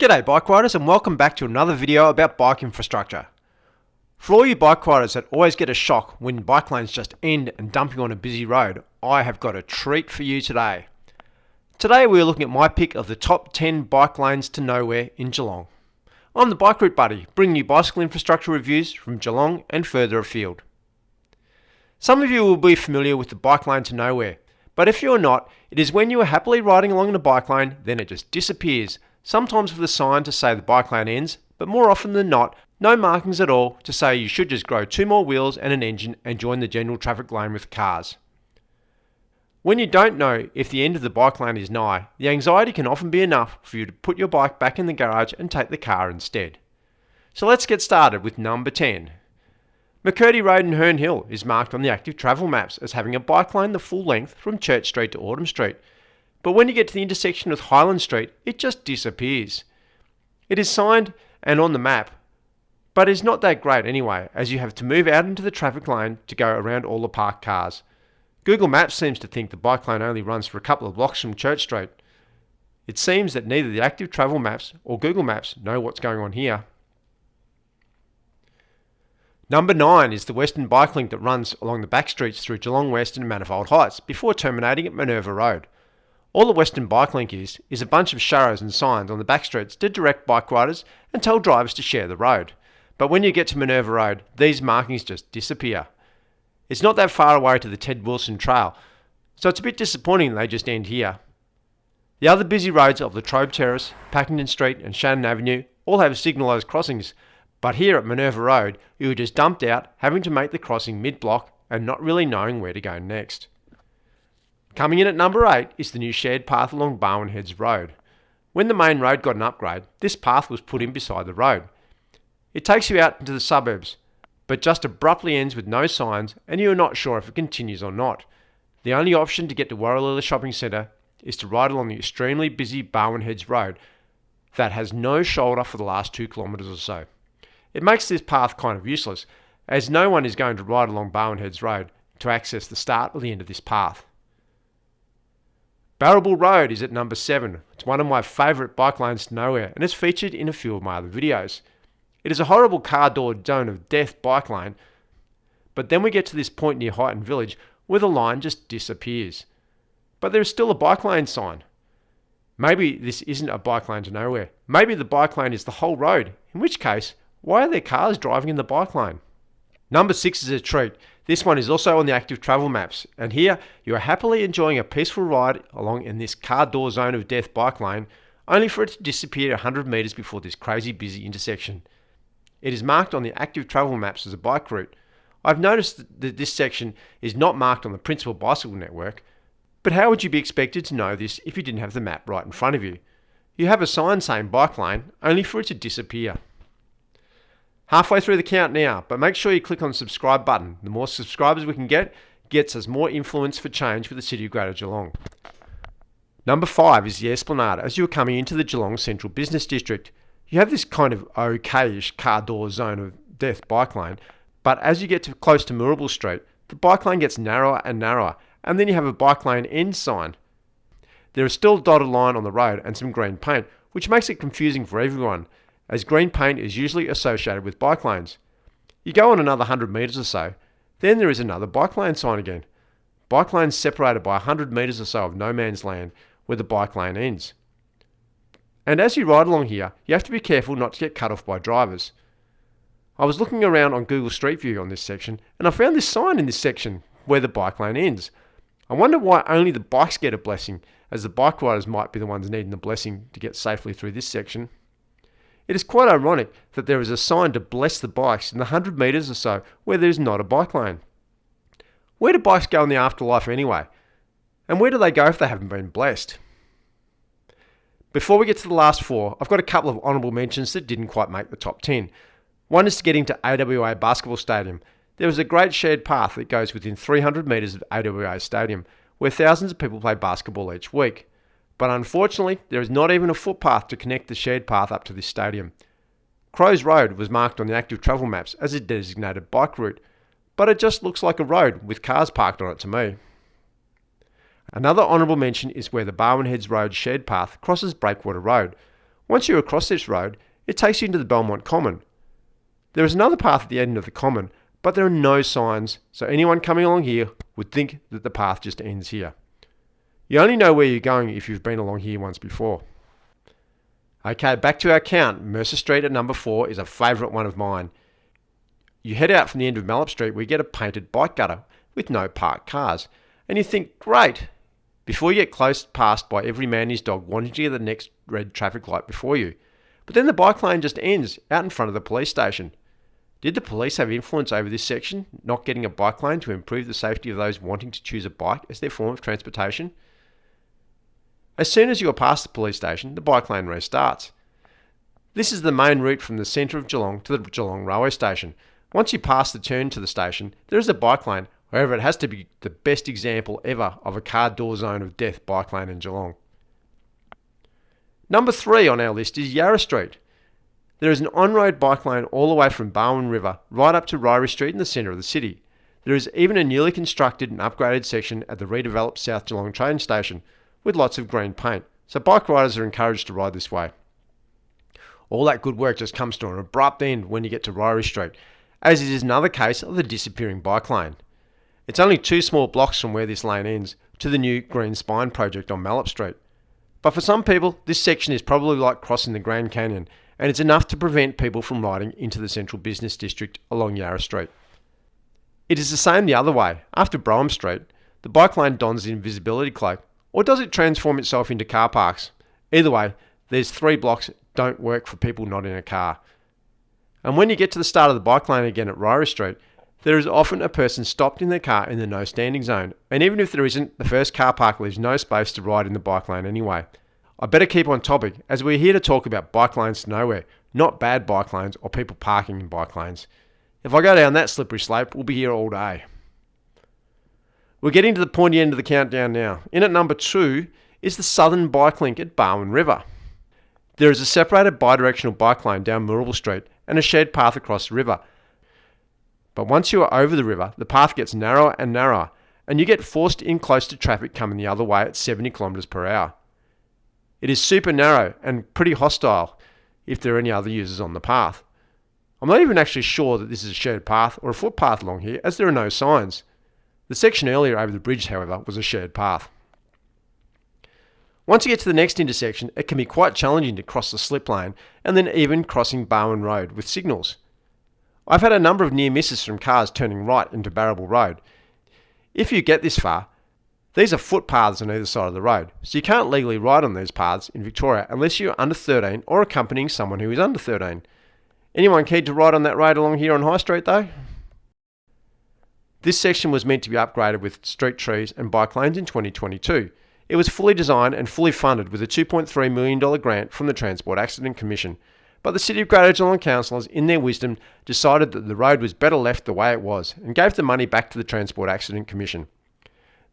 G'day bike riders and welcome back to another video about bike infrastructure. For all you bike riders that always get a shock when bike lanes just end and dumping on a busy road, I have got a treat for you today. Today we are looking at my pick of the top 10 bike lanes to nowhere in Geelong. I'm the Bike Route Buddy, bringing you bicycle infrastructure reviews from Geelong and further afield. Some of you will be familiar with the bike lane to nowhere, but if you are not, it is when you are happily riding along the bike lane, then it just disappears. Sometimes with a sign to say the bike lane ends, but more often than not, no markings at all to say you should just grow 2 more wheels and an engine and join the general traffic lane with cars. When you don't know if the end of the bike lane is nigh, the anxiety can often be enough for you to put your bike back in the garage and take the car instead. So let's get started with number 10. McCurdy Road in Herne Hill is marked on the active travel maps as having a bike lane the full length from Church Street to Autumn Street. But when you get to the intersection with Highland Street, it just disappears. It is signed and on the map, but is not that great anyway, as you have to move out into the traffic lane to go around all the parked cars. Google Maps seems to think the bike lane only runs for a couple of blocks from Church Street. It seems that neither the active travel maps or Google Maps know what's going on here. Number 9 is the Western Bike Link that runs along the back streets through Geelong West and Manifold Heights before terminating at Minerva Road. All the Western Bike Link is a bunch of sharrows and signs on the back streets to direct bike riders and tell drivers to share the road. But when you get to Minerva Road, these markings just disappear. It's not that far away to the Ted Wilson Trail, so it's a bit disappointing they just end here. The other busy roads of Latrobe Terrace, Packington Street and Shannon Avenue all have signalised crossings, but here at Minerva Road, you were just dumped out, having to make the crossing mid-block and not really knowing where to go next. Coming in at number 8 is the new shared path along Barwon Heads Road. When the main road got an upgrade, this path was put in beside the road. It takes you out into the suburbs, but just abruptly ends with no signs and you are not sure if it continues or not. The only option to get to Warralilla Shopping Centre is to ride along the extremely busy Barwon Heads Road that has no shoulder for the last 2 kilometres or so. It makes this path kind of useless, as no one is going to ride along Barwon Heads Road to access the start or the end of this path. Barrable Road is at number 7. It's one of my favourite bike lanes to nowhere and is featured in a few of my other videos. It is a horrible car door zone of death bike lane, but then we get to this point near Highton Village where the line just disappears. But there is still a bike lane sign. Maybe this isn't a bike lane to nowhere. Maybe the bike lane is the whole road, in which case, why are there cars driving in the bike lane? Number 6 is a treat. This one is also on the active travel maps, and here you are happily enjoying a peaceful ride along in this car door zone of death bike lane, only for it to disappear 100 metres before this crazy busy intersection. It is marked on the active travel maps as a bike route. I've noticed that this section is not marked on the principal bicycle network, but how would you be expected to know this if you didn't have the map right in front of you? You have a sign saying bike lane, only for it to disappear. Halfway through the count now, but make sure you click on the subscribe button. The more subscribers we can get, gets us more influence for change for the City of Greater Geelong. Number 5 is the Esplanade as you are coming into the Geelong Central Business District. You have this kind of okay-ish car door zone of death bike lane, but as you get close to Moorabool Street, the bike lane gets narrower and narrower, and then you have a bike lane end sign. There is still a dotted line on the road and some green paint, which makes it confusing for everyone, as green paint is usually associated with bike lanes. You go on another 100 metres or so, then there is another bike lane sign again. Bike lanes separated by 100 metres or so of no man's land where the bike lane ends. And as you ride along here, you have to be careful not to get cut off by drivers. I was looking around on Google Street View on this section, and I found this sign in this section where the bike lane ends. I wonder why only the bikes get a blessing, as the bike riders might be the ones needing the blessing to get safely through this section. It is quite ironic that there is a sign to bless the bikes in the 100 metres or so where there is not a bike lane. Where do bikes go in the afterlife anyway? And where do they go if they haven't been blessed? Before we get to the last 4, I've got a couple of honourable mentions that didn't quite make the top 10. One is getting to AWA Basketball Stadium. There is a great shared path that goes within 300 metres of AWA Stadium, where thousands of people play basketball each week. But unfortunately, there is not even a footpath to connect the shared path up to this stadium. Crows Road was marked on the active travel maps as a designated bike route, but it just looks like a road with cars parked on it to me. Another honourable mention is where the Barwon Heads Road shared path crosses Breakwater Road. Once you're across this road, it takes you into the Belmont Common. There is another path at the end of the common, but there are no signs, so anyone coming along here would think that the path just ends here. You only know where you're going if you've been along here once before. Okay, back to our count. Mercer Street at number 4 is a favourite one of mine. You head out from the end of Malop Street where you get a painted bike gutter with no parked cars. And you think, great, before you get close passed by every man and his dog wanting to get the next red traffic light before you. But then the bike lane just ends out in front of the police station. Did the police have influence over this section, not getting a bike lane to improve the safety of those wanting to choose a bike as their form of transportation? As soon as you are past the police station, the bike lane restarts. This is the main route from the centre of Geelong to the Geelong railway station. Once you pass the turn to the station, there is a bike lane. However, it has to be the best example ever of a car door zone of death bike lane in Geelong. Number 3 on our list is Yarra Street. There is an on-road bike lane all the way from Barwon River right up to Ryrie Street in the centre of the city. There is even a newly constructed and upgraded section at the redeveloped South Geelong train station with lots of green paint, so bike riders are encouraged to ride this way. All that good work just comes to an abrupt end when you get to Ryrie Street, as it is another case of the disappearing bike lane. It's only 2 small blocks from where this lane ends to the new Green Spine project on Malop Street. But for some people, this section is probably like crossing the Grand Canyon, and it's enough to prevent people from riding into the central business district along Yarra Street. It is the same the other way. After Barwon Street, the bike lane dons the invisibility cloak, or does it transform itself into car parks? Either way, there's 3 blocks that don't work for people not in a car. And when you get to the start of the bike lane again at Ryrie Street, there is often a person stopped in their car in the no standing zone, and even if there isn't, the first car park leaves no space to ride in the bike lane anyway. I better keep on topic, as we're here to talk about bike lanes to nowhere, not bad bike lanes or people parking in bike lanes. If I go down that slippery slope, we'll be here all day. We're getting to the pointy end of the countdown now. In at number 2 is the Southern Bike Link at Barwon River. There is a separated bi-directional bike lane down Moorabool Street and a shared path across the river. But once you are over the river, the path gets narrower and narrower, and you get forced in close to traffic coming the other way at 70 kilometres per hour. It is super narrow and pretty hostile if there are any other users on the path. I'm not even actually sure that this is a shared path or a footpath along here, as there are no signs. The section earlier over the bridge, however, was a shared path. Once you get to the next intersection, it can be quite challenging to cross the slip lane and then even crossing Barwon Road with signals. I've had a number of near misses from cars turning right into Barrable Road. If you get this far, these are footpaths on either side of the road, so you can't legally ride on these paths in Victoria unless you're under 13 or accompanying someone who is under 13. Anyone keen to ride on that road along here on High Street though? This section was meant to be upgraded with street trees and bike lanes in 2022. It was fully designed and fully funded with a $2.3 million grant from the Transport Accident Commission. But the City of Greater Geelong councillors, in their wisdom, decided that the road was better left the way it was and gave the money back to the Transport Accident Commission.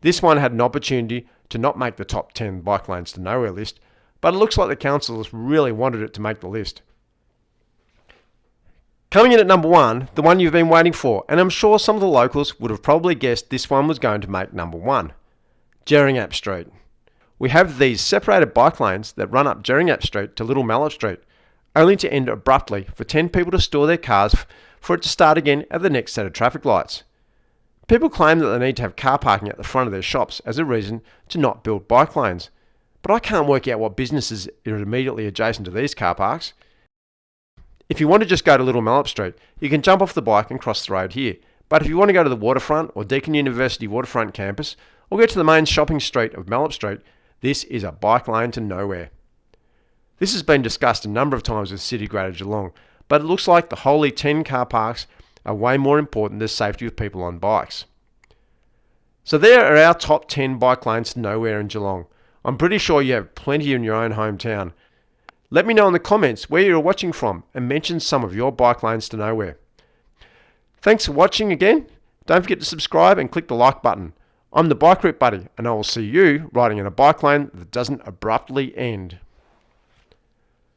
This one had an opportunity to not make the top 10 bike lanes to nowhere list, but it looks like the councillors really wanted it to make the list. Coming in at number 1, the one you've been waiting for, and I'm sure some of the locals would have probably guessed this one was going to make number 1. Gheringhap Street. We have these separated bike lanes that run up Gheringhap Street to Little Malop Street, only to end abruptly for 10 people to store their cars for it to start again at the next set of traffic lights. People claim that they need to have car parking at the front of their shops as a reason to not build bike lanes, but I can't work out what businesses are immediately adjacent to these car parks. If you want to just go to Little Malop Street, you can jump off the bike and cross the road here, but if you want to go to the waterfront or Deakin University waterfront campus, or get to the main shopping street of Malop Street, this is a bike lane to nowhere. This has been discussed a number of times with City Greater Geelong, but it looks like the holy 10 car parks are way more important than the safety of people on bikes. So there are our top 10 bike lanes to nowhere in Geelong. I'm pretty sure you have plenty in your own hometown. Let me know in the comments where you're watching from and mention some of your bike lanes to nowhere. Thanks for watching again. Don't forget to subscribe and click the like button. I'm the Bike Route Buddy, and I will see you riding in a bike lane that doesn't abruptly end.